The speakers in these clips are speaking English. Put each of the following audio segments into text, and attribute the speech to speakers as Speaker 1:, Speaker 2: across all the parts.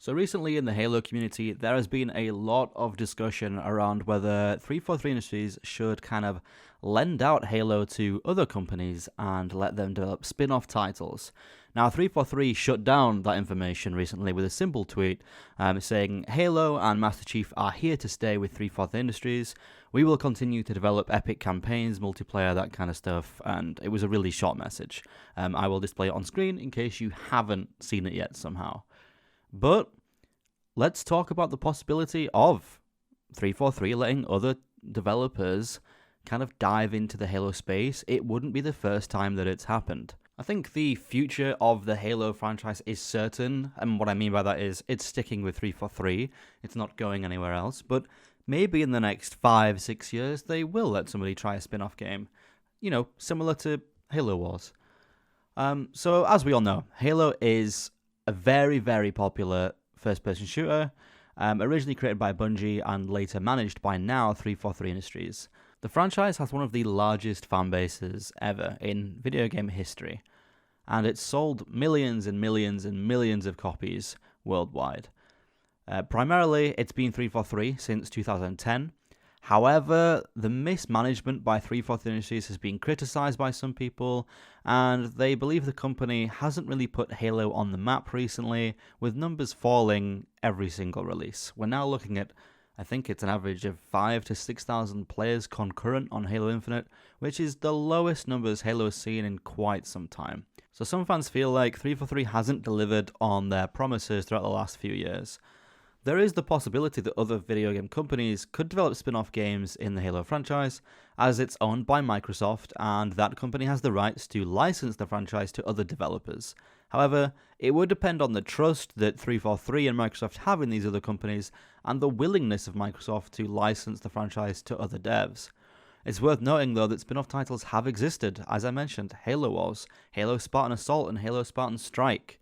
Speaker 1: So recently in the Halo community, there has been a lot of discussion around whether 343 Industries should kind of lend out Halo to other companies and let them develop spin-off titles. Now, 343 shut down that information recently with a simple tweet saying, Halo and Master Chief are here to stay with 343 Industries. We will continue to develop epic campaigns, multiplayer, that kind of stuff, and it was a really short message. I will display it on screen in case you haven't seen it yet somehow. But let's talk about the possibility of 343 letting other developers kind of dive into the Halo space. It wouldn't be the first time that it's happened. I think the future of the Halo franchise is certain, and what I mean by that is it's sticking with 343. It's not going anywhere else, but maybe in the next 5-6 years they will let somebody try a spin-off game, similar to Halo Wars. So as we all know, Halo is a very, very popular first-person shooter, originally created by Bungie and later managed by now 343 Industries. The franchise has one of the largest fan bases ever in video game history, and it's sold millions and millions and millions of copies worldwide. Primarily, it's been 343 since 2010. However, the mismanagement by 343 Industries has been criticized by some people, and they believe the company hasn't really put Halo on the map recently, with numbers falling every single release. We're now looking at, I think it's an average of 5,000 to 6,000 players concurrent on Halo Infinite, which is the lowest numbers Halo has seen in quite some time. So some fans feel like 343 hasn't delivered on their promises throughout the last few years. There is the possibility that other video game companies could develop spin-off games in the Halo franchise, as it's owned by Microsoft, and that company has the rights to license the franchise to other developers. However, it would depend on the trust that 343 and Microsoft have in these other companies, and the willingness of Microsoft to license the franchise to other devs. It's worth noting, though, that spin-off titles have existed, as I mentioned, Halo Wars, Halo Spartan Assault, and Halo Spartan Strike.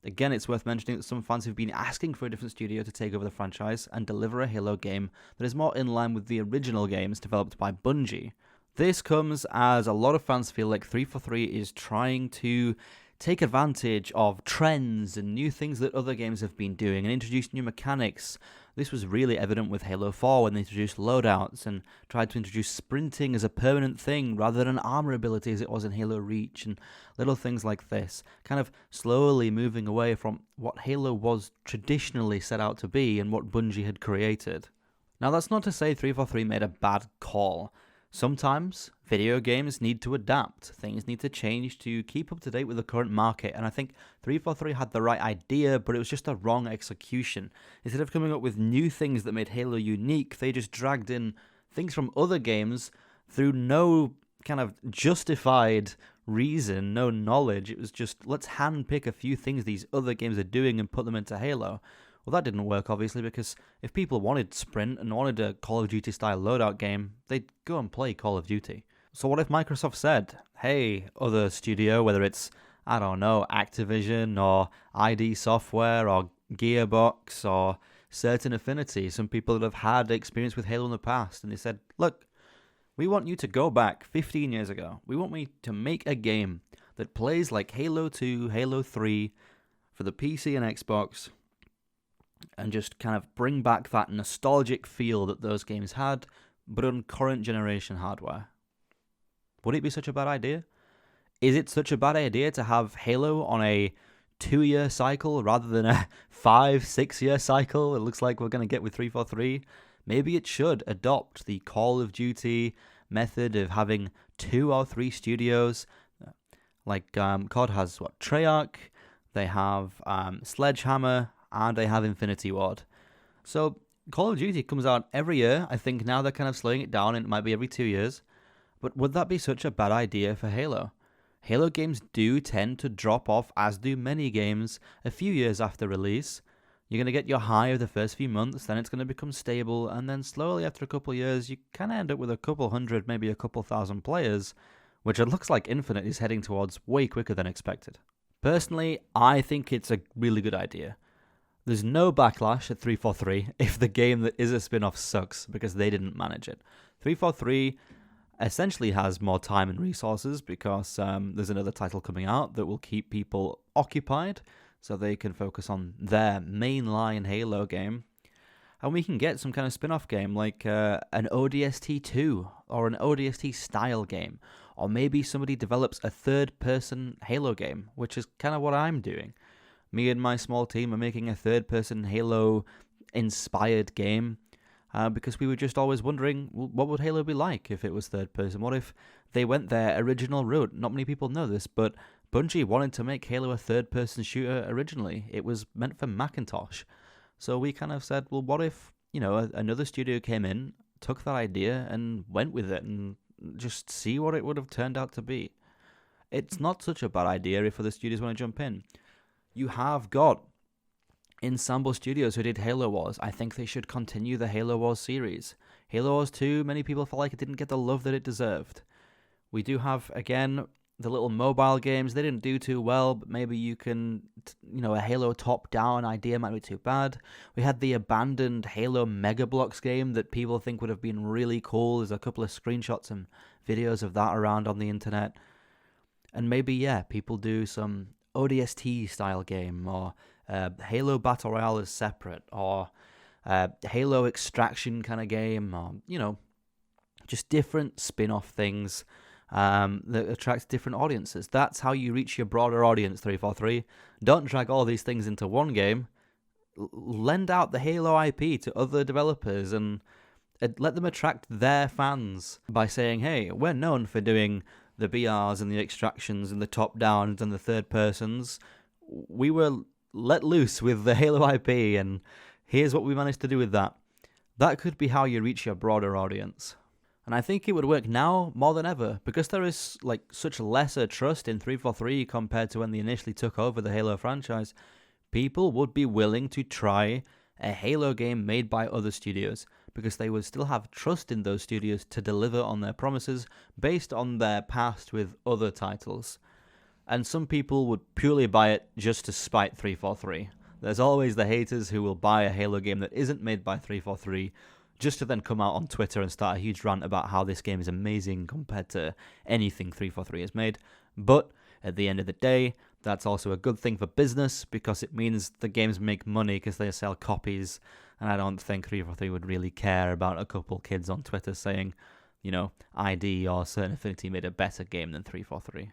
Speaker 1: Again, it's worth mentioning that some fans have been asking for a different studio to take over the franchise and deliver a Halo game that is more in line with the original games developed by Bungie. This comes as a lot of fans feel like 343 is trying to take advantage of trends and new things that other games have been doing and introduce new mechanics. This was really evident with Halo 4 when they introduced loadouts and tried to introduce sprinting as a permanent thing rather than an armor ability as it was in Halo Reach, and little things like this, kind of slowly moving away from what Halo was traditionally set out to be and what Bungie had created. Now, that's not to say 343 made a bad call. Sometimes video games need to adapt, things need to change to keep up to date with the current market, and I think 343 had the right idea, but it was just a wrong execution. Instead of coming up with new things that made Halo unique, they just dragged in things from other games through no kind of justified reason, no knowledge. It was just, let's handpick a few things these other games are doing and put them into Halo. Well, that didn't work, obviously, because if people wanted Sprint and wanted a Call of Duty-style loadout game, they'd go and play Call of Duty. So what if Microsoft said, hey, other studio, whether it's, I don't know, Activision or ID Software or Gearbox or Certain Affinity, some people that have had experience with Halo in the past, and they said, look, we want you to go back 15 years ago. We want me to make a game that plays like Halo 2, Halo 3 for the PC and Xbox, and just kind of bring back that nostalgic feel that those games had, but on current generation hardware. Would it be such a bad idea? Is it such a bad idea to have Halo on a 2-year cycle rather than a 5-6 year cycle it looks like we're going to get with 343? Maybe it should adopt the Call of Duty method of having 2 or 3 studios. Like COD has, Treyarch, they have Sledgehammer, and they have Infinity Ward. So Call of Duty comes out every year. I think now they're kind of slowing it down and it might be every 2 years. But would that be such a bad idea for Halo? Halo games do tend to drop off, as do many games, a few years after release. You're going to get your high of the first few months, then it's going to become stable, and then slowly after a couple of years, you kind of end up with a couple hundred, maybe a couple thousand players, which it looks like Infinite is heading towards way quicker than expected. Personally, I think it's a really good idea. There's no backlash at 343 if the game that is a spin-off sucks because they didn't manage it. 343 essentially has more time and resources because there's another title coming out that will keep people occupied. so they can focus on their mainline Halo game. And we can get some kind of spin-off game like an ODST 2 or an ODST style game. Or maybe somebody develops a third-person Halo game, which is kind of what I'm doing. Me and my small team are making a third-person Halo-inspired game because we were just always wondering, what would Halo be like if it was third-person? What if they went their original route? Not many people know this, but Bungie wanted to make Halo a third-person shooter originally. It was meant for Macintosh. So we kind of said, well, what if, another studio came in, took that idea, and went with it, and just see what it would have turned out to be. It's not such a bad idea if other studios want to jump in. You have got Ensemble Studios who did Halo Wars. I think they should continue the Halo Wars series. Halo Wars 2, many people felt like it didn't get the love that it deserved. We do have, again, the little mobile games. They didn't do too well, but maybe you can, a Halo top-down idea might be too bad. We had the abandoned Halo Mega Bloks game that people think would have been really cool. There's a couple of screenshots and videos of that around on the internet. And maybe, people do some ODST-style game, or Halo Battle Royale is separate, or Halo Extraction kind of game, or, just different spin-off things that attracts different audiences. That's how you reach your broader audience, 343. Don't drag all these things into one game. Lend out the Halo IP to other developers and let them attract their fans by saying, hey, we're known for doing the BRs and the extractions and the top-downs and the third-persons. We were let loose with the Halo IP, and here's what we managed to do with that. That could be how you reach your broader audience. And I think it would work now more than ever, because there is such lesser trust in 343 compared to when they initially took over the Halo franchise. People would be willing to try a Halo game made by other studios, because they would still have trust in those studios to deliver on their promises based on their past with other titles. And some people would purely buy it just to spite 343. There's always the haters who will buy a Halo game that isn't made by 343, just to then come out on Twitter and start a huge rant about how this game is amazing compared to anything 343 has made. But at the end of the day, that's also a good thing for business, because it means the games make money because they sell copies, and I don't think 343 would really care about a couple kids on Twitter saying, ID or Certain Affinity made a better game than 343.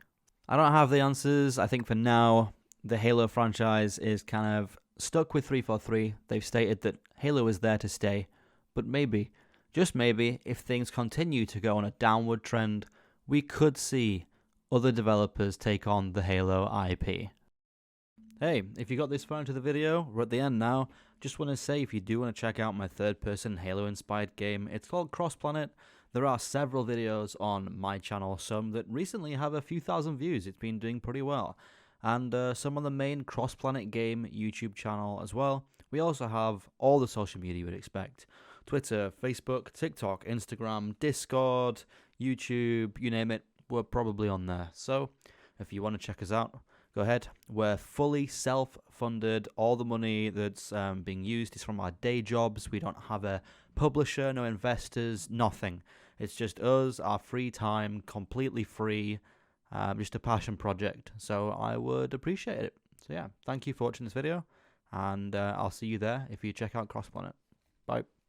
Speaker 1: I don't have the answers. I think for now, the Halo franchise is kind of stuck with 343. They've stated that Halo is there to stay. But maybe, just maybe, if things continue to go on a downward trend, we could see other developers take on the Halo IP. Hey, if you got this far into the video, we're at the end now. Just want to say, if you do want to check out my third-person Halo-inspired game, it's called CrossPlanet. There are several videos on my channel, some that recently have a few thousand views. It's been doing pretty well. And some on the main CrossPlanet game YouTube channel as well. We also have all the social media you would expect. Twitter, Facebook, TikTok, Instagram, Discord, YouTube, you name it, we're probably on there. So if you want to check us out, go ahead. We're fully self-funded. All the money that's being used is from our day jobs. We don't have a publisher, no investors, nothing. It's just us, our free time, completely free, just a passion project. So I would appreciate it. So yeah, thank you for watching this video, and I'll see you there if you check out CrossPlanet. Bye.